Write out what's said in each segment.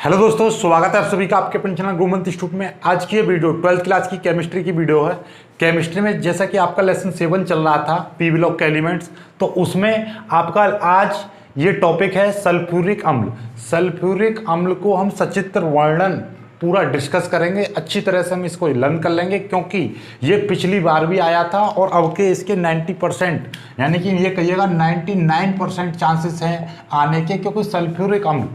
Hello दोस्तों, स्वागत है आप सभी का आपके अपने चैनल गुरुमंत इंस्टीट्यूट में। आज की ये वीडियो 12th क्लास की केमिस्ट्री की वीडियो है। केमिस्ट्री में जैसा कि आपका लेसन 7 चल रहा था पी ब्लॉक के एलिमेंट्स, तो उसमें आपका आज ये टॉपिक है सल्फ्यूरिक अम्ल। सल्फ्यूरिक अम्ल को हम सचित्र वर्णन पूरा डिस्कस करेंगे, अच्छी तरह से हम इसको लर्न कर लेंगे, क्योंकि ये पिछली बार भी आया था और अब के इसके 90% यानी कि ये कहिएगा 99% चांसेस हैं आने के, क्योंकि सल्फ्यूरिक अम्ल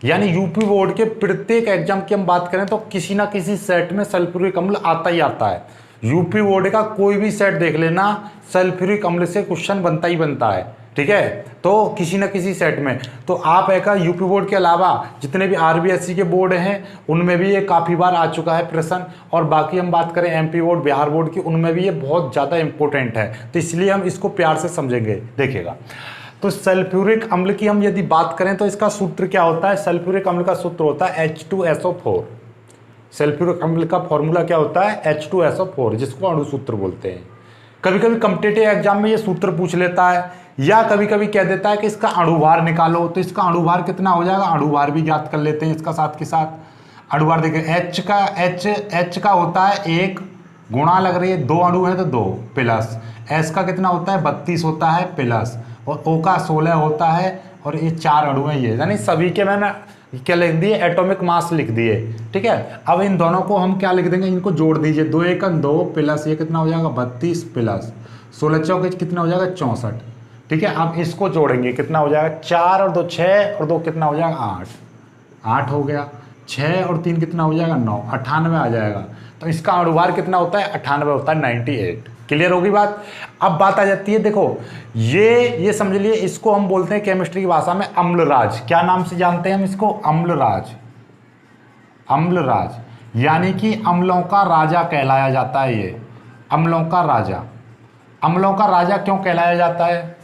यानी यूपी बोर्ड के प्रत्येक एग्जाम की हम बात करें तो किसी ना किसी सेट में सल्फ्यूरिक अम्ल आता ही आता है। यूपी बोर्ड का कोई भी सेट देख लेना, सल्फ्यूरिक अम्ल से क्वेश्चन बनता ही बनता है, ठीक है। तो किसी ना किसी सेट में तो आप एक यूपी बोर्ड के अलावा जितने भी आरबीएससी के बोर्ड हैं उनमें भी ये काफ़ी बार आ चुका है प्रश्न, और बाकी हम बात करें एमपी बोर्ड, बिहार बोर्ड की, उनमें भी ये बहुत ज़्यादा इंपॉर्टेंट है। तो इसलिए हम इसको प्यार से समझेंगे। देखिएगा, तो सल्फ्यूरिक अम्ल की हम यदि बात करें तो इसका सूत्र क्या होता है। सल्फ्यूरिक अम्ल का सूत्र होता है H2SO4। सल्फ्यूरिक अम्ल का फॉर्मूला क्या होता है H2SO4, जिसको अणु सूत्र बोलते हैं। कभी कभी कॉम्पिटिटिव एग्जाम में ये सूत्र पूछ लेता है, या कभी कभी कह देता है कि इसका अणुभार निकालो। तो इसका अणुभार कितना हो जाएगा, अणुभार भी ज्ञात कर लेते हैं इसका साथ के साथ। अणुभार देखिए H का होता है 1 गुणा लग रही है 2 अणु है तो 2 प्लस S का कितना होता है 32 होता है प्लस, और O का 16 होता है, और ये 4 अणु है ये, यानी सभी के मैंने क्या लिख दिए, एटॉमिक मास लिख दिए, ठीक है। अब इन दोनों को हम क्या लिख देंगे, इनको जोड़ दीजिए, 2 1 2 प्लस ये कितना हो जाएगा 32 प्लस 16 चौके कितना हो जाएगा 64, ठीक है। अब इसको जोड़ेंगे कितना हो जाएगा 4 और 2 6 और 2 कितना हो जाएगा 8 हो गया। 6 और 3 कितना हो जाएगा 9, 98 आ जाएगा। तो इसका अणुभार कितना होता है 98 होता है, 98। क्लियर होगी बात। अब बात आ जाती है, देखो ये समझ लिए, इसको हम बोलते हैं केमिस्ट्री की भाषा में अम्लराज। क्या नाम से जानते हैं हम इसको, अम्लराज। अम्लराज यानी कि अम्लों का राजा कहलाया जाता है ये, अम्लों का राजा। अम्लों का राजा क्यों कहलाया जाता है,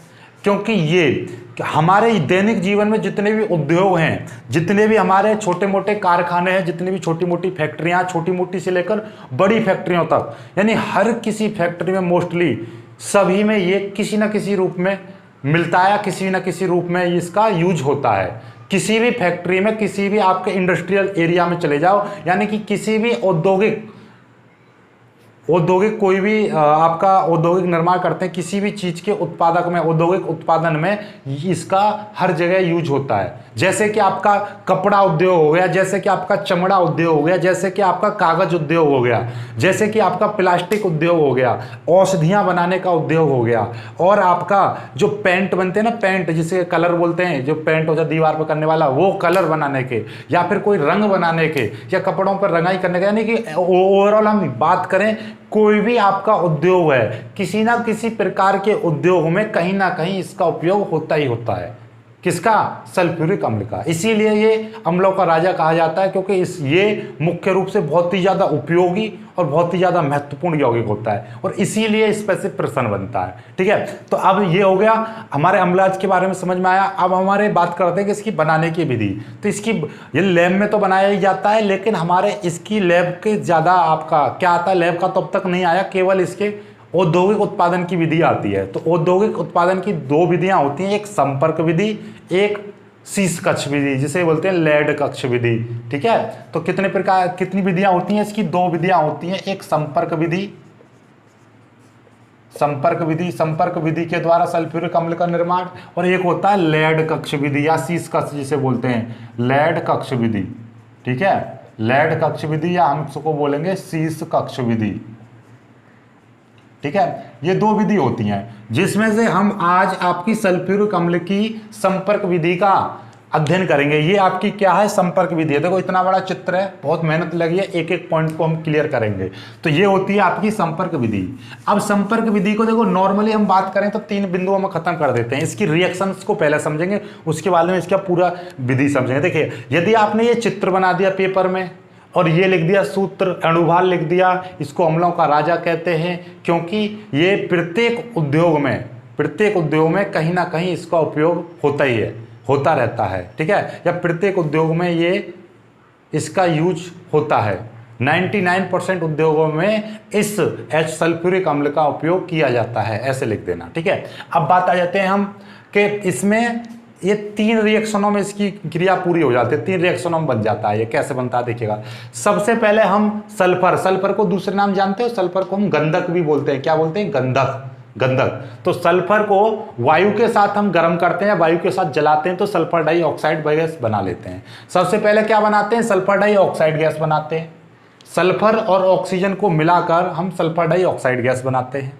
क्योंकि ये हमारे दैनिक जीवन में जितने भी उद्योग हैं, जितने भी हमारे छोटे मोटे कारखाने हैं, जितनी भी छोटी मोटी फैक्ट्रियां, छोटी मोटी से लेकर बड़ी फैक्ट्रियों तक, यानी हर किसी फैक्ट्री में मोस्टली सभी में ये किसी ना किसी रूप में मिलता है, किसी ना किसी रूप में इसका यूज होता है। किसी भी फैक्ट्री में, किसी भी आपके इंडस्ट्रियल एरिया में चले जाओ, यानी कि किसी भी औद्योगिक कोई भी आपका औद्योगिक निर्माण करते हैं, किसी भी चीज़ के उत्पादक में, औद्योगिक उत्पादन में इसका हर जगह यूज होता है। जैसे कि आपका कपड़ा उद्योग हो गया, जैसे कि आपका चमड़ा उद्योग हो गया, जैसे कि आपका कागज उद्योग हो गया, जैसे कि आपका प्लास्टिक उद्योग हो गया, औषधियाँ बनाने का उद्योग हो गया, और आपका जो पेंट बनते हैं ना, पेंट जिसे कलर बोलते हैं, जो पेंट हो जाए दीवार पर करने वाला, वो कलर बनाने के, या फिर कोई रंग बनाने के, या कपड़ों पर रंगाई करने के, यानी कि ओवरऑल हम बात करें कोई भी आपका उद्योग है, किसी ना किसी प्रकार के उद्योग में कहीं ना कहीं इसका उपयोग होता ही होता है। किसका, सल्फ्यूरिक अम्ल का। इसीलिए ये अम्लों का राजा कहा जाता है, क्योंकि ये मुख्य रूप से बहुत ही ज़्यादा उपयोगी और बहुत ही ज़्यादा महत्वपूर्ण यौगिक होता है, और इसीलिए इस पर से प्रश्न बनता है, ठीक है। तो अब ये हो गया हमारे अम्लराज के बारे में समझ में आया। अब हमारे बात करते हैं कि इसकी बनाने की विधि। तो इसकी ये लैब में तो बनाया ही जाता है, लेकिन हमारे इसकी लैब के ज़्यादा आपका क्या आता है, लैब का तो अब तक नहीं आया, केवल इसके औद्योगिक उत्पादन की विधि आती है। तो औद्योगिक उत्पादन की 2 विधियां होती हैं, एक संपर्क विधि, एक शीश कक्ष विधि, जिसे बोलते हैं लेड कक्ष विधि, ठीक है। तो कितनी विधियां होती हैं इसकी, 2 विधियां होती हैं, एक संपर्क विधि, संपर्क विधि के द्वारा सल्फ्यूरिक अम्ल का निर्माण, और एक होता है लेड कक्ष विधि या शीश कक्ष जिसे बोलते हैं, लेड कक्ष विधि, ठीक है। लेड कक्ष विधि या हम उसको बोलेंगे शीश कक्ष विधि, ठीक है। ये 2 विधि होती हैं, जिसमें से हम आज आपकी सल्फ्यूरिक अम्ल की संपर्क विधि का अध्ययन करेंगे। ये आपकी क्या है, संपर्क विधि है। देखो इतना बड़ा चित्र है, बहुत मेहनत लगी है, एक एक पॉइंट को हम क्लियर करेंगे। तो ये होती है आपकी संपर्क विधि। अब संपर्क विधि को देखो नॉर्मली हम बात करें तो 3 बिंदुओं में खत्म कर देते हैं। इसकी रिएक्शंस को पहले समझेंगे, उसके बाद में इसका पूरा विधि समझेंगे। देखिए, यदि आपने ये चित्र बना दिया पेपर में और ये लिख दिया सूत्र, अणुभार लिख दिया, इसको अम्लों का राजा कहते हैं, क्योंकि ये प्रत्येक उद्योग में कहीं ना कहीं इसका उपयोग होता रहता है, ठीक है। या प्रत्येक उद्योग में ये इसका यूज होता है। 99% उद्योगों में इस सल्फ्यूरिक अम्ल का उपयोग किया जाता है, ऐसे लिख देना, ठीक है। अब बात आ जाते हैं हम कि इसमें ये 3 रिएक्शनों में इसकी क्रिया पूरी हो जाती है, 3 रिएक्शनों में बन जाता है। ये कैसे बनता है देखिएगा। सबसे पहले हम सल्फर को दूसरे नाम जानते हो, सल्फर को हम गंधक भी बोलते हैं। क्या बोलते हैं? गंधक। तो सल्फर को वायु के साथ हम गर्म करते हैं, वायु के साथ जलाते हैं तो सल्फर डाइऑक्साइड गैस बना लेते हैं। सबसे पहले क्या बनाते हैं? सल्फर डाइऑक्साइड गैस बनाते हैं। सल्फर और ऑक्सीजन को मिलाकर हम सल्फर डाइऑक्साइड गैस बनाते हैं।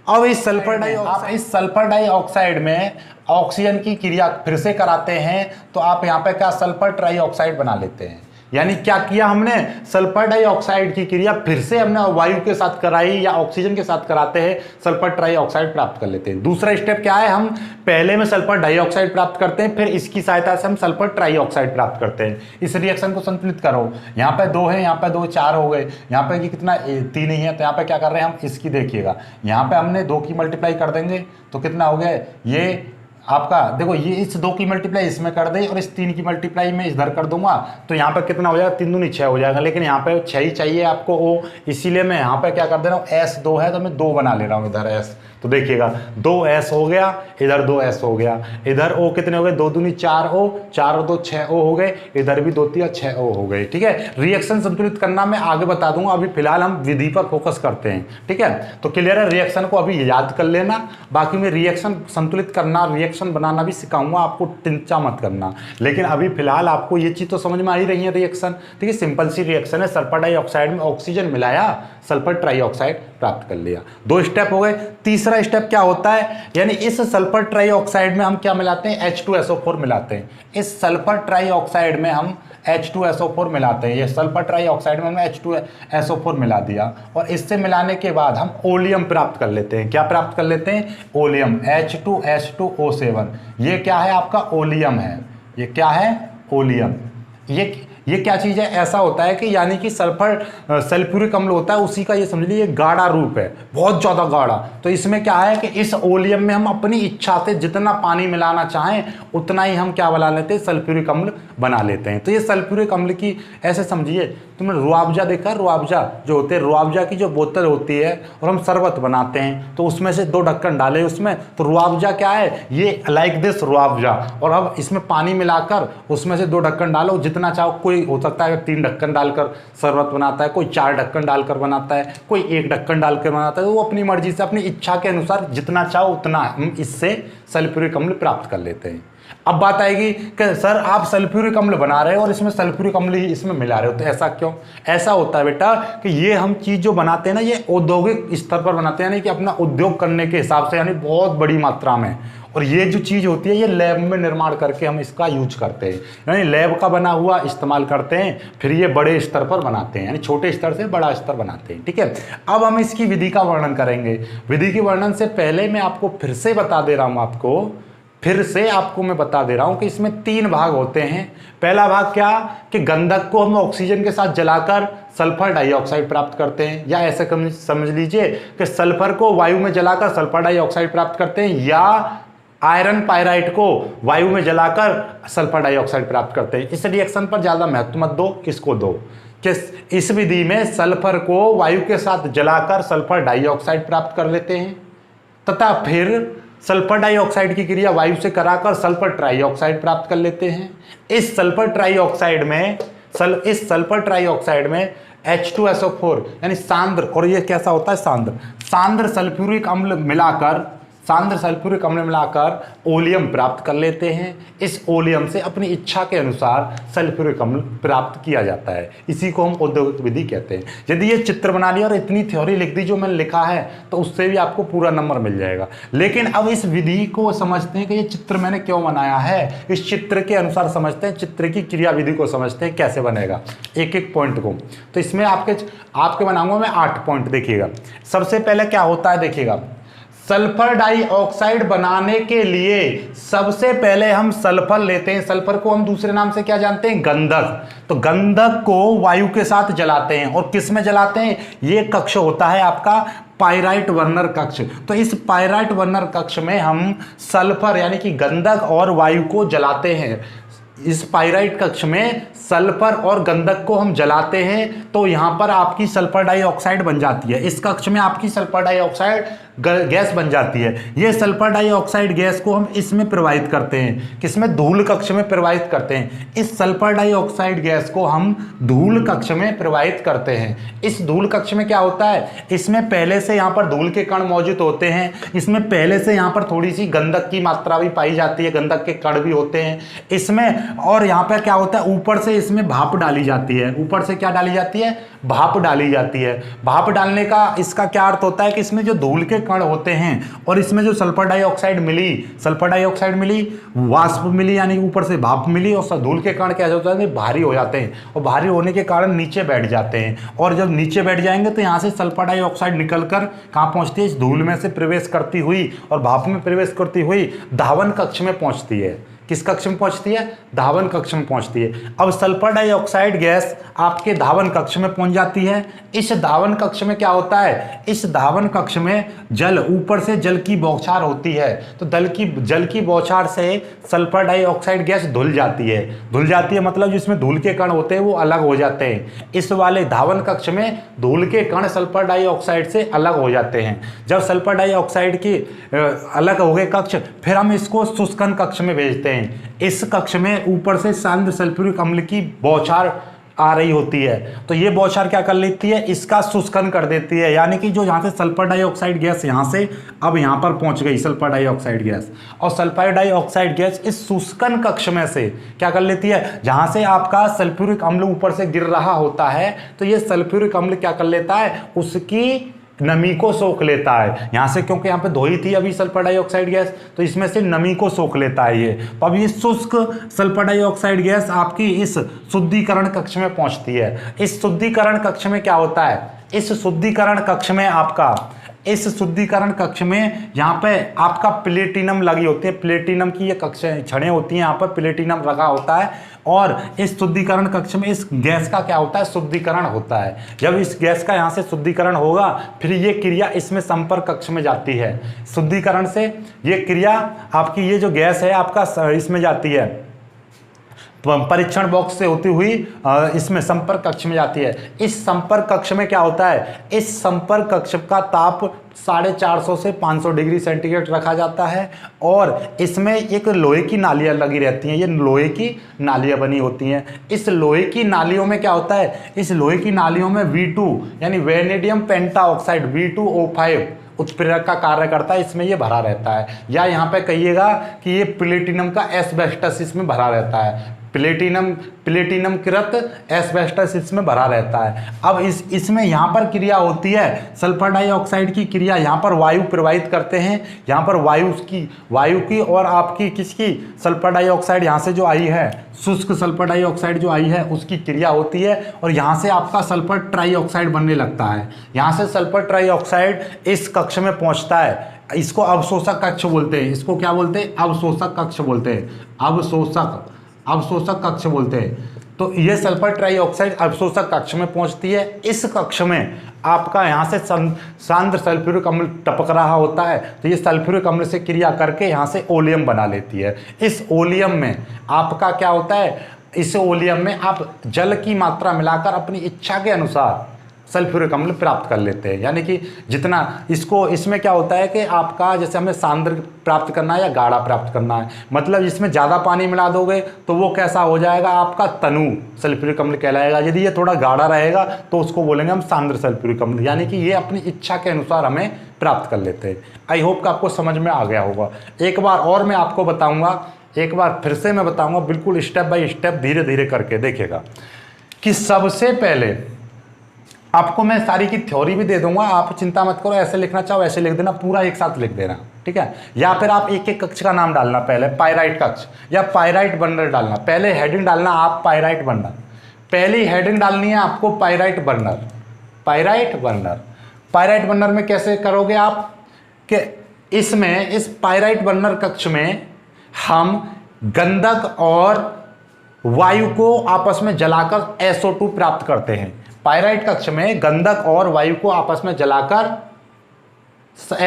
अब इस सल्फर डाइऑक्साइड में ऑक्सीजन की क्रिया फिर से कराते हैं तो आप यहाँ पे क्या सल्फर ट्राइऑक्साइड बना लेते हैं। यानी क्या किया हमने? सल्फर डाइऑक्साइड की क्रिया फिर से हमने वायु के साथ कराई या ऑक्सीजन के साथ कराते हैं, सल्फर ट्राइऑक्साइड प्राप्त कर लेते हैं। दूसरा स्टेप क्या है? हम पहले में सल्फर डाइऑक्साइड प्राप्त करते हैं, फिर इसकी सहायता से हम सल्फर ट्राइऑक्साइड प्राप्त करते हैं। इस रिएक्शन को संतुलित करो। यहाँ पे 2 है, यहाँ पे 2, 4 हो गए। यहाँ पे कितना? 3 ही है। तो यहाँ पे क्या कर रहे हैं हम? इसकी देखिएगा, यहाँ पे हमने 2 की मल्टीप्लाई कर देंगे तो कितना हो गया? ये आपका देखो, ये इस 2 की मल्टीप्लाई इसमें कर दे और इस 3 की मल्टीप्लाई में इधर कर दूंगा तो यहाँ पे कितना हो जाएगा? 3 दूनी 6 हो जाएगा। लेकिन यहाँ पे 6 ही चाहिए आपको ओ, इसीलिए मैं यहाँ पे क्या कर दे रहा हूँ? S2 है तो मैं 2 बना ले रहा हूँ इधर S। तो देखिएगा 2S हो गया, इधर 2S हो गया, इधर O कितने हो गए? 2 दूनी 4O, 4 और 2 6O हो गए, इधर भी 2 3 6O हो गए। ठीक है, रिएक्शन संतुलित करना मैं आगे बता दूंगा, अभी फिलहाल हम विधि पर फोकस करते हैं। ठीक है, तो क्लियर है? रिएक्शन को अभी याद कर लेना, बाकी मैं रिएक्शन संतुलित करना, रिएक्शन बनाना भी सिखाऊंगा आपको, चिंता मत करना। लेकिन अभी फिलहाल आपको ये चीज तो समझ में आ ही रही है रिएक्शन। ठीक है, सिंपल सी रिएक्शन है, सल्फर डाइऑक्साइड में ऑक्सीजन मिलाया, सल्फर ट्राइऑक्साइड प्राप्त कर लिया। 2 स्टेप हो गए। तीसरा स्टेप क्या होता है? यानी इस सल्फर ट्राइऑक्साइड में हम क्या मिलाते हैं? H2SO4 मिलाते हैं। इस सल्फर ट्राइऑक्साइड में हम H2SO4 मिलाते हैं। ये सल्फर ट्राइऑक्साइड में हमने H2SO4 मिला दिया और इससे मिलाने के बाद हम ओलियम प्राप्त कर लेते हैं। क्या प्राप्त कर लेते हैं? Oleum, H2H2O7। ये क्या है? आपका ओलियम है। ये क्या है? ओलियम। ये क्या चीज़ है? ऐसा होता है कि यानी कि सल्फ्यूरिक अम्ल होता है, उसी का ये समझ लीजिए गाढ़ा रूप है, बहुत ज़्यादा गाढ़ा। तो इसमें क्या है कि इस ओलियम में हम अपनी इच्छा से जितना पानी मिलाना चाहें उतना ही हम क्या बना लेते हैं? सल्फ्यूरिक अम्ल बना लेते हैं। तो ये सल्फ्यूरिक अम्ल की ऐसे समझिए, तुमने रुआवजा देखा? रुआवजा जो होते हैं, रुआवजा की जो बोतल होती है और हम शरबत बनाते हैं तो उसमें से 2 ढक्कन डाले उसमें, तो रुआवजा क्या है? ये लाइक दिस रुआवजा। और अब इसमें पानी मिलाकर उसमें से 2 ढक्कन डालो, जितना चाहो। कोई हो सकता है 3 ढक्कन डालकर शरबत बनाता है, कोई 4 ढक्कन डालकर बनाता है, कोई 1 ढक्कन डालकर बनाता है। वो अपनी मर्जी से, अपनी इच्छा के अनुसार जितना चाहो उतना हम इससे सल्फ्यूरिक अम्ल प्राप्त कर लेते हैं। अब बात आएगी कि सर आप सल्फ्यूरिक अम्ल बना रहे हो और इसमें सल्फ्यूरिक अम्ल ही इसमें मिला रहे हो, तो ऐसा क्यों? ऐसा होता है बेटा कि ये हम चीज़ जो बनाते हैं ना, ये औद्योगिक स्तर पर बनाते हैं, यानी कि अपना उद्योग करने के हिसाब से, यानी बहुत बड़ी मात्रा में। और ये जो चीज़ होती है ये लैब में निर्माण करके हम इसका यूज करते हैं, यानी लैब का बना हुआ इस्तेमाल करते हैं, फिर ये बड़े स्तर पर बनाते हैं, यानी छोटे स्तर से बड़ा स्तर बनाते हैं। ठीक है, अब हम इसकी विधि का वर्णन करेंगे। विधि के वर्णन से पहले मैं आपको फिर से बता दे रहा हूँ, मैं बता दे रहा हूं कि इसमें 3 भाग होते हैं। पहला भाग क्या कि गंधक को हम ऑक्सीजन के साथ जलाकर सल्फर डाइऑक्साइड प्राप्त करते हैं, या ऐसे समझ लीजिए कि सल्फर को वायु में जलाकर सल्फर डाइऑक्साइड प्राप्त करते हैं, या आयरन पायराइट को वायु में जलाकर सल्फर डाइऑक्साइड प्राप्त करते हैं। इस रिएक्शन पर ज्यादा महत्व मत दो। किसको दो? कि इस विधि में सल्फर को वायु के साथ जलाकर सल्फर डाइऑक्साइड प्राप्त कर लेते हैं तथा फिर सल्फर डाइऑक्साइड की क्रिया वायु से कराकर सल्फर ट्राइऑक्साइड प्राप्त कर लेते हैं। इस सल्फर ट्राइऑक्साइड में H2SO4 यानी सांद्र, और ये कैसा होता है? सांद्र सल्फ्यूरिक अम्ल मिलाकर ओलियम प्राप्त कर लेते हैं। इस ओलियम से अपनी इच्छा के अनुसार सल्फ्यूरिक अम्ल प्राप्त किया जाता है। इसी को हम औद्योगिक विधि कहते हैं। यदि ये चित्र बना लिया और इतनी थ्योरी लिख दी जो मैंने लिखा है तो उससे भी आपको पूरा नंबर मिल जाएगा। लेकिन अब इस विधि को समझते हैं कि ये चित्र मैंने क्यों बनाया है, इस चित्र के अनुसार समझते हैं, चित्र की क्रिया विधि को समझते हैं कैसे बनेगा एक एक पॉइंट को। तो इसमें आपके बनाऊंगा मैं 8 पॉइंट। देखिएगा, सबसे पहले क्या होता है, देखिएगा सल्फर डाइऑक्साइड बनाने के लिए सबसे पहले हम सल्फर लेते हैं। सल्फर को हम दूसरे नाम से क्या जानते हैं? गंधक। तो गंधक को वायु के साथ जलाते हैं, और किस में जलाते हैं? ये कक्ष होता है आपका पाइराइट वर्नर कक्ष। तो इस पाइराइट वर्नर कक्ष में हम सल्फर यानी कि गंधक और वायु को जलाते हैं। इस पाइराइट कक्ष में सल्फर और गंधक को हम जलाते हैं तो यहां पर आपकी सल्फर डाइऑक्साइड बन जाती है। इस कक्ष में आपकी सल्फर डाइऑक्साइड गैस बन जाती है। ये सल्फर डाइऑक्साइड गैस को हम इसमें प्रवाहित करते हैं, किसमें, धूल कक्ष में प्रवाहित करते हैं। इस सल्फर डाइऑक्साइड गैस को हम धूल कक्ष में प्रवाहित करते हैं। इस धूल कक्ष में क्या होता है, इसमें पहले से यहाँ पर धूल के कण मौजूद होते हैं, इसमें पहले से यहाँ पर थोड़ी सी गंधक की मात्रा भी पाई जाती है, गंधक के कण भी होते हैं इसमें। और यहाँ पर क्या होता है, ऊपर से इसमें भाप डाली जाती है। ऊपर से क्या डाली जाती है, भाप डाली जाती है। भाप डालने का इसका क्या अर्थ होता है कि इसमें जो धूल के कण होते हैं और इसमें जो सल्फर डाइऑक्साइड मिली, वाष्प मिली, यानी ऊपर से भाप मिली, और धूल के कण क्या होता है, भारी हो जाते हैं और भारी होने के कारण नीचे बैठ जाते हैं। और जब नीचे बैठ जाएंगे तो यहाँ से सल्फर डाइऑक्साइड निकलकर कहाँ पहुँचती है, इस धूल में से प्रवेश करती हुई और भाप में प्रवेश करती हुई धावन कक्ष में पहुँचती है। किस कक्ष में पहुंचती है, धावन कक्ष में पहुंचती है। अब सल्फर डाइऑक्साइड गैस आपके धावन कक्ष में पहुंच जाती है। इस धावन कक्ष में क्या होता है, इस धावन कक्ष में जल, ऊपर से जल की बौछार होती है, तो जल की बौछार से सल्फर डाइऑक्साइड गैस धुल जाती है मतलब जिसमें धूल के कण होते हैं वो अलग हो जाते हैं। इस वाले धावन कक्ष में धूल के कण सल्फर डाइऑक्साइड से अलग हो जाते हैं। जब सल्फर डाइऑक्साइड की अलग हो गए कक्ष, फिर हम इसको शुष्कन कक्ष में भेजते हैं। इस कक्ष में ऊपर से सांद्र सल्फ्यूरिक अम्ल की बौछार आ रही होती है, तो ये बौछार क्या कर लेती है, इसका शुष्कन कर देती है। यानी कि जो यहाँ से सल्फर डाइऑक्साइड गैस यहाँ से अब यहाँ पर पहुँच गई सल्फर डाइऑक्साइड गैस, और सल्फर डाइऑक्साइड गैस इस शुष्कन कक्ष में से क्या कर लेती है, जहाँ से आपका सल्फ्यूरिक अम्ल ऊपर से गिर रहा होता है, तो ये सल्फ्यूरिक अम्ल क्या कर लेता है, उसकी नमी को सोख लेता है यहाँ से, क्योंकि यहाँ पे धोई थी अभी सल्फर डाइऑक्साइड गैस, तो इसमें से नमी को सोख लेता है ये। तो अब ये शुष्क सल्फर डाइऑक्साइड गैस आपकी इस शुद्धिकरण कक्ष में पहुंचती है। इस शुद्धिकरण कक्ष में क्या होता है, इस शुद्धिकरण कक्ष में यहाँ पे आपका प्लेटिनम लगी होती है, प्लेटिनम की ये कक्षें छड़ें होती हैं, यहाँ पर प्लेटिनम लगा होता है, और इस शुद्धिकरण कक्ष में इस गैस का क्या होता है, शुद्धिकरण होता है। जब इस गैस का यहाँ से शुद्धिकरण होगा, फिर ये क्रिया इसमें संपर्क कक्ष में जाती है। शुद्धिकरण से ये क्रिया आपकी, ये जो गैस है आपका इसमें जाती है, परीक्षण बॉक्स से होती हुई इसमें संपर्क कक्ष में जाती है। इस संपर्क कक्ष में क्या होता है, इस संपर्क कक्ष का ताप 450 से 500 डिग्री सेंटीग्रेड रखा जाता है, और इसमें एक लोहे की नालियाँ लगी रहती हैं। ये लोहे की नालियाँ बनी होती हैं। इस लोहे की नालियों में क्या होता है, इस लोहे की नालियों में V2 यानी वेनेडियम पेंटाऑक्साइड V2O5 उत्प्रेरक का कार्य करता है, इसमें ये भरा रहता है। या यहाँ पे कहिएगा कि ये प्लेटिनम का एस्बेस्टस इसमें भरा रहता है, प्लेटिनम कृत एस्बेस्टस इसमें भरा रहता है। अब इसमें यहाँ पर क्रिया होती है, सल्फर डाइऑक्साइड की क्रिया, यहाँ पर वायु प्रवाहित करते हैं, यहाँ पर वायु की और आपकी किसकी, सल्फर डाइऑक्साइड यहाँ से जो आई है, शुष्क सल्फर डाइऑक्साइड जो आई है उसकी क्रिया होती है, और यहाँ से आपका सल्फर ट्राइऑक्साइड बनने लगता है। यहाँ से सल्फर ट्राइऑक्साइड इस कक्ष में पहुँचता है, इसको अवशोषक कक्ष बोलते हैं। इसको क्या बोलते हैं, अवशोषक कक्ष बोलते हैं, अवशोषक कक्ष बोलते हैं। तो ये सल्फर ट्राइऑक्साइड अवशोषक कक्ष में पहुंचती है। इस कक्ष में आपका यहाँ से सांद्र सल्फ्यूरिक अम्ल टपक रहा होता है, तो ये सल्फ्यूरिक अम्ल से क्रिया करके यहाँ से ओलियम बना लेती है। इस ओलियम में आपका क्या होता है, इस ओलियम में आप जल की मात्रा मिलाकर अपनी इच्छा के अनुसार सल्फ्यूरिक अम्ल प्राप्त कर लेते हैं। यानी कि जितना इसमें क्या होता है कि आपका जैसे हमें सांद्र प्राप्त करना है या गाढ़ा प्राप्त करना है, मतलब इसमें ज़्यादा पानी मिला दोगे तो वो कैसा हो जाएगा, आपका तनु सल्फ्यूरिक अम्ल कहलाएगा। यदि ये थोड़ा गाढ़ा रहेगा तो उसको बोलेंगे हम सांद्र सल्फ्यूरिक अम्ल। यानी कि ये अपनी इच्छा के अनुसार हमें प्राप्त कर लेते हैं। आई होप कि आपको समझ में आ गया होगा। एक बार और मैं आपको बताऊँगा, एक बार फिर से मैं बताऊँगा, बिल्कुल स्टेप बाय स्टेप धीरे धीरे करके देखिएगा कि सबसे पहले आपको मैं सारी की थ्योरी भी दे दूंगा, आप चिंता मत करो, ऐसे लिखना चाहो ऐसे लिख देना, पूरा एक साथ लिख देना, ठीक है। या फिर आप एक एक कक्ष का नाम डालना, पहले पाइराइट कक्ष या पाइराइट बर्नर डालना, पहले हेडिंग डालना आप पाइराइट बर्नर, पहली हेडिंग डालनी है आपको पाइराइट बर्नर। पाइराइट बर्नर में कैसे करोगे आप कि इसमें इस पाइराइट बर्नर कक्ष में हम गंधक और वायु को आपस में जलाकर SO2 प्राप्त करते हैं। पाइराइट कक्ष में गंधक और वायु को आपस में जलाकर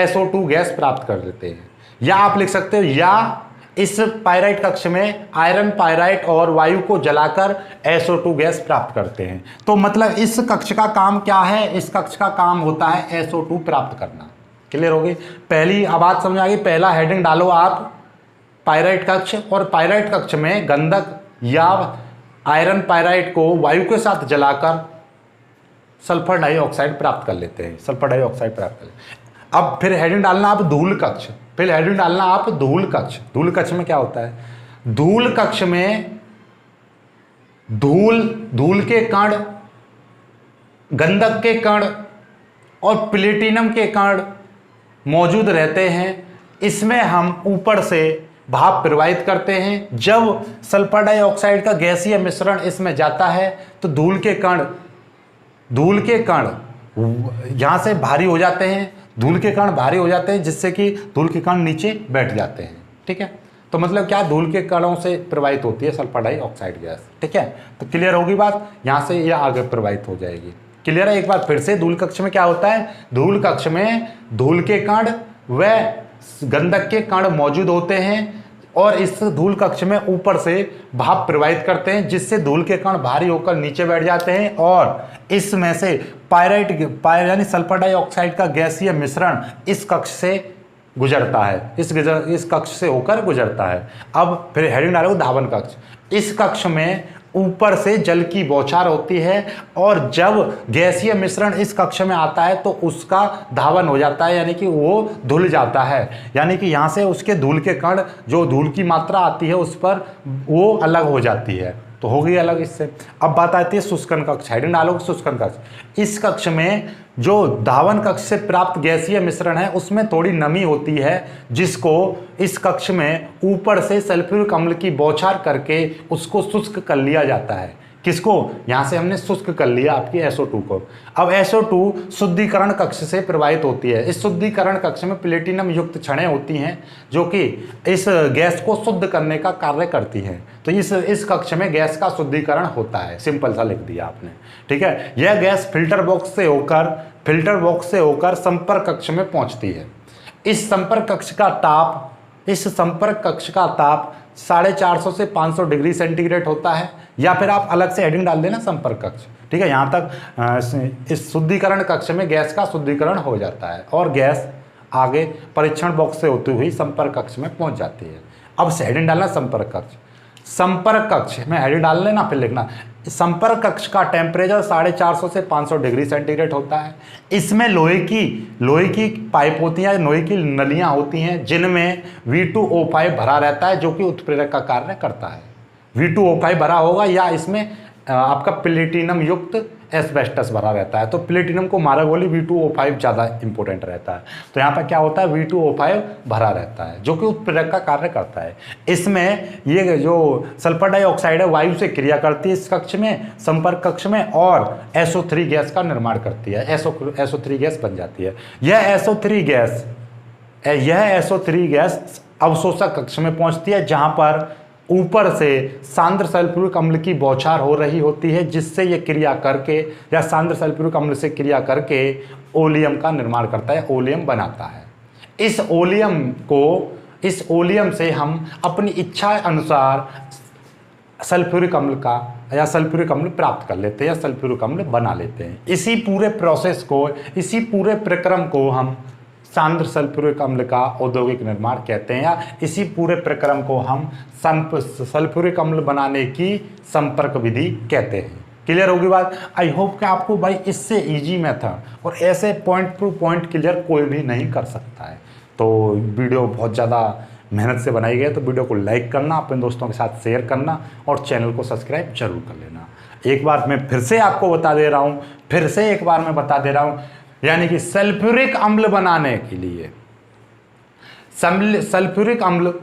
SO2 गैस प्राप्त कर देते हैं। या आप लिख सकते हो, या इस पाइराइट कक्ष में आयरन पाइराइट और वायु को जलाकर SO2 गैस प्राप्त करते हैं। तो मतलब इस कक्ष का काम क्या है, इस कक्ष का काम होता है SO2 प्राप्त करना। क्लियर होगी। पहली बात समझ आ गई। पहला हेडिंग डालो आप पाइराइट कक्ष, और पाइराइट कक्ष में गंधक या आयरन पाइराइट को वायु के साथ जलाकर सल्फर डाइऑक्साइड प्राप्त कर लेते हैं, सल्फर डाइऑक्साइड प्राप्त कर लेते हैं। अब फिर हेडिंग डालना आप धूल कक्ष, फिर हेडिंग डालना आप धूल कक्ष। धूल कक्ष में क्या होता है? धूल कक्ष में धूल के कण, गंधक के कण और प्लेटिनम के कण मौजूद रहते हैं। इसमें हम ऊपर से भाप प्रवाहित करते हैं। जब सल्फर डाइऑक्साइड का गैसीय मिश्रण इसमें जाता है तो धूल के कण यहां से भारी हो जाते हैं, धूल के कण भारी हो जाते हैं, जिससे कि धूल के कण नीचे बैठ जाते हैं। ठीक है, तो मतलब क्या, धूल के कणों से प्रवाहित होती है सल्फर डाइऑक्साइड गैस। ठीक है, तो क्लियर होगी बात। यहां से यह आगे प्रवाहित हो जाएगी। क्लियर है? एक बार फिर से, धूल कक्ष में क्या होता है? धूल कक्ष में धूल के कण व गंधक के कण मौजूद होते हैं और इस धूल कक्ष में ऊपर से भाप प्रवाहित करते हैं, जिससे धूल के कण भारी होकर नीचे बैठ जाते हैं और इसमें से यानी सल्फर डाइऑक्साइड का गैसीय मिश्रण इस कक्ष से गुजरता है, इस कक्ष से होकर गुजरता है। अब फिर हेडिंग डालो धावन कक्ष। इस कक्ष में ऊपर से जल की बौछार होती है और जब गैसीय मिश्रण इस कक्ष में आता है तो उसका धावन हो जाता है, यानी कि वो धुल जाता है। यानी कि यहाँ से उसके धूल के कण, जो धूल की मात्रा आती है उस पर वो अलग हो जाती है, तो हो गई अलग इससे। अब बात आती है शुष्कन कक्ष। हेडिंग डालो शुष्कन कक्ष। इस कक्ष में जो धावन कक्ष से प्राप्त गैसीय मिश्रण है उसमें थोड़ी नमी होती है, जिसको इस कक्ष में ऊपर से सल्फ्यूरिक अम्ल की बौछार करके उसको शुष्क कर लिया जाता है। किसको? यहां से हमने शुष्क कर लिया आपकी SO2 को। अब SO2 शुद्धिकरण कक्ष से प्रवाहित होती है। इस शुद्धिकरण कक्ष में प्लेटिनम युक्त छड़ें होती हैं जो कि इस गैस को शुद्ध करने का कार्य करती हैं। तो इस कक्ष में गैस का शुद्धिकरण होता है। सिंपल सा लिख दिया आपने। ठीक है, यह गैस फिल्टर बॉक्स से होकर संपर्क कक्ष में पहुंचती है। इस संपर्क कक्ष का ताप 450 से 500 डिग्री सेंटीग्रेड होता है, या फिर आप अलग से हेडिंग डाल देना संपर्क कक्ष। ठीक है, यहाँ तक इस शुद्धिकरण कक्ष में गैस का शुद्धिकरण हो जाता है और गैस आगे परीक्षण बॉक्स से होती हुई संपर्क कक्ष में पहुंच जाती है। अब से हेडिंग डालना संपर्क कक्ष। संपर्क कक्ष में हेडिंग डाल लेना, फिर लिखना संपर्क कक्ष का टेम्परेचर 450 से 500 डिग्री सेंटीग्रेड होता है। इसमें लोहे की पाइप होती हैं, लोहे की नलियां होती हैं, जिनमें V2O5 भरा रहता है, जो कि उत्प्रेरक का कार्य करता है। V2O5 भरा होगा या इसमें आपका प्लेटिनम युक्त एस्बेस्टस भरा रहता है। तो प्लेटिनम को मारा गोली V2O5 ज़्यादा इंपॉर्टेंट रहता है। तो यहाँ पर क्या होता है? V2O5 भरा रहता है, जो कि उत्प्रेरक का कार्य करता है। इसमें ये जो सल्फर डाइऑक्साइड है वायु से क्रिया करती है इस कक्ष में, संपर्क कक्ष में, और SO3 गैस का निर्माण करती है। SO3 गैस बन जाती है। यह SO3 गैस अवशोषक कक्ष में पहुँचती है, जहाँ पर ऊपर से सांद्र सल्फ्यूरिक अम्ल की बौछार हो रही होती है, जिससे ये क्रिया करके या सांद्र सल्फ्यूरिक अम्ल से क्रिया करके ओलियम का निर्माण करता है, ओलियम बनाता है। इस ओलियम से हम अपनी इच्छा अनुसार सल्फ्यूरिक अम्ल प्राप्त कर लेते हैं या सल्फ्यूरिक अम्ल बना लेते हैं। इसी पूरे प्रक्रम को हम सांद्र सल्फ्यूरिक अम्ल का औद्योगिक निर्माण कहते हैं, या इसी पूरे प्रक्रम को हम सल्फ्यूरिक अम्ल बनाने की संपर्क विधि कहते हैं। क्लियर होगी बात? आई होप कि आपको भाई इससे इजी मेथड और ऐसे पॉइंट टू पॉइंट क्लियर कोई भी नहीं कर सकता है। तो वीडियो बहुत ज़्यादा मेहनत से बनाई गई है, तो वीडियो को लाइक करना, अपने दोस्तों के साथ शेयर करना और चैनल को सब्सक्राइब जरूर कर लेना। एक बार मैं फिर से आपको बता दे रहा हूँ, यानी कि सल्फ्यूरिक अम्ल बनाने के लिए सल्फ्यूरिक अम्ल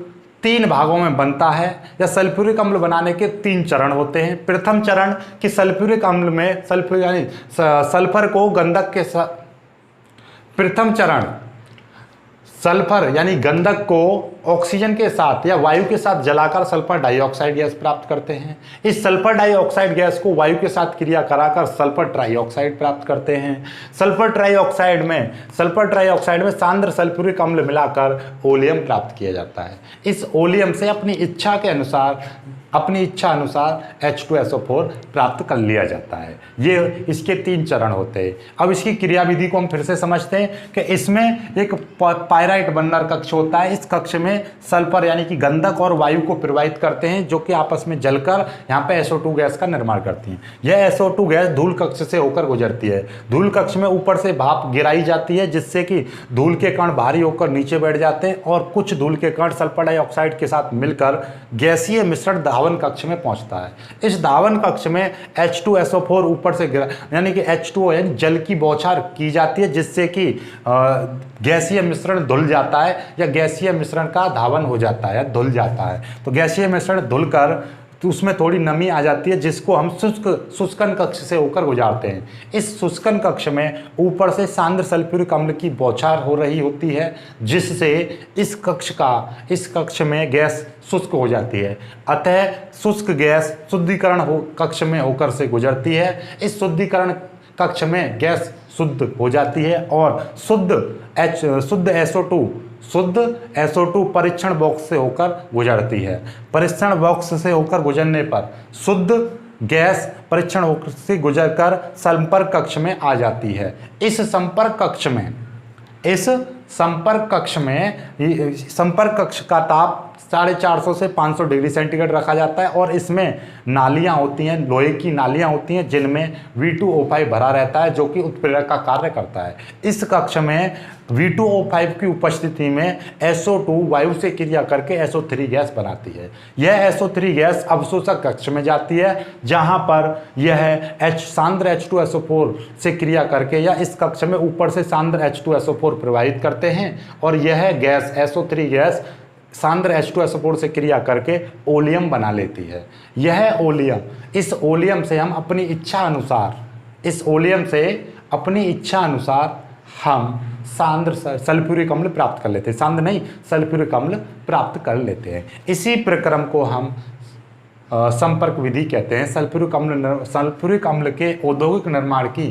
3 भागों में बनता है, या सल्फ्यूरिक अम्ल बनाने के 3 चरण होते हैं। प्रथम चरण कि सल्फ्यूरिक अम्ल में सल्फर को गंधक के प्रथम चरण सल्फर यानी गंधक को ऑक्सीजन के साथ या वायु के साथ जलाकर सल्फर डाइऑक्साइड गैस प्राप्त करते हैं। इस सल्फर डाइऑक्साइड गैस को वायु के साथ क्रिया कराकर सल्फर ट्राइऑक्साइड प्राप्त करते हैं। सल्फर ट्राइऑक्साइड में सांद्र सल्फ्यूरिक अम्ल मिलाकर ओलियम प्राप्त किया जाता है। इस ओलियम से अपनी इच्छा के अनुसार अपनी इच्छा अनुसार H2SO4 प्राप्त कर लिया जाता है। ये इसके 3 चरण होते हैं। अब इसकी क्रियाविधि को हम फिर से समझते हैं कि इसमें एक पायराइट बर्नर कक्ष होता है। इस कक्ष में सल्फर यानी कि गंधक और वायु को प्रवाहित करते हैं, जो कि आपस में जलकर यहाँ पे SO2 गैस का निर्माण करती हैं। यह SO2 गैस धूल कक्ष से होकर गुजरती है। धूल कक्ष में ऊपर से भाप गिराई जाती है, जिससे कि धूल के कण भारी होकर नीचे बैठ जाते हैं और कुछ धूल के कण सल्फर डाइऑक्साइड के साथ मिलकर गैसीय मिश्रण धावन कक्ष में पहुंचता है। इस धावन कक्ष में H2SO4 ऊपर से गिरा यानी कि H2O यानी जल की बौछार की जाती है, जिससे कि गैसीय मिश्रण धुल जाता है या गैसीय मिश्रण का धावन हो जाता है या धुल जाता है। तो गैसीय मिश्रण धुलकर तो उसमें थोड़ी नमी आ जाती है, जिसको हम शुष्कन कक्ष से होकर गुजारते हैं। इस शुष्कन कक्ष में ऊपर से सांद्र सल्फ्यूरिक अम्ल की बौछार हो रही होती है, जिससे इस कक्ष में गैस शुष्क हो जाती है। अतः शुष्क गैस शुद्धिकरण कक्ष में होकर से गुजरती है। इस शुद्धिकरण कक्ष में गैस शुद्ध हो जाती है और शुद्ध SO2 परीक्षण बॉक्स से होकर गुजरती है। परीक्षण बॉक्स से होकर गुजरने पर शुद्ध गैस परीक्षण बॉक्स से गुजरकर संपर्क कक्ष में आ जाती है। इस संपर्क कक्ष का ताप 450 से 500 डिग्री सेंटीग्रेड रखा जाता है और इसमें नालियां होती हैं, लोहे की नालियां होती हैं, जिनमें V2O5 भरा रहता है, जो कि उत्प्रेरक का कार्य करता है। इस कक्ष में V2O5 की उपस्थिति में SO2 वायु से क्रिया करके SO3 गैस बनाती है। यह SO3 गैस अवशोषक कक्ष में जाती है, जहां पर यह सांद्र H2SO4 से क्रिया करके या इस कक्ष में ऊपर से सांद्र H2SO4 प्रवाहित करते हैं और यह गैस SO3 गैस सांद्र H2SO4 से क्रिया करके ओलियम बना लेती है। इस ओलियम से हम अपनी इच्छा अनुसार हम सांद्र सल्फ्यूरिक अम्ल प्राप्त कर लेते हैं। सांद्र नहीं, सल्फ्यूरिक अम्ल प्राप्त कर लेते हैं। इसी प्रक्रम को हम संपर्क विधि कहते हैं। सल्फ्यूरिक अम्ल के औद्योगिक निर्माण की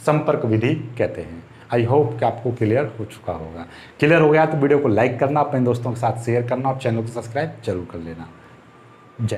संपर्क विधि कहते हैं। आई होप कि आपको क्लियर हो चुका होगा। क्लियर हो गया तो वीडियो को लाइक करना, अपने दोस्तों के साथ शेयर करना और चैनल को सब्सक्राइब जरूर कर लेना।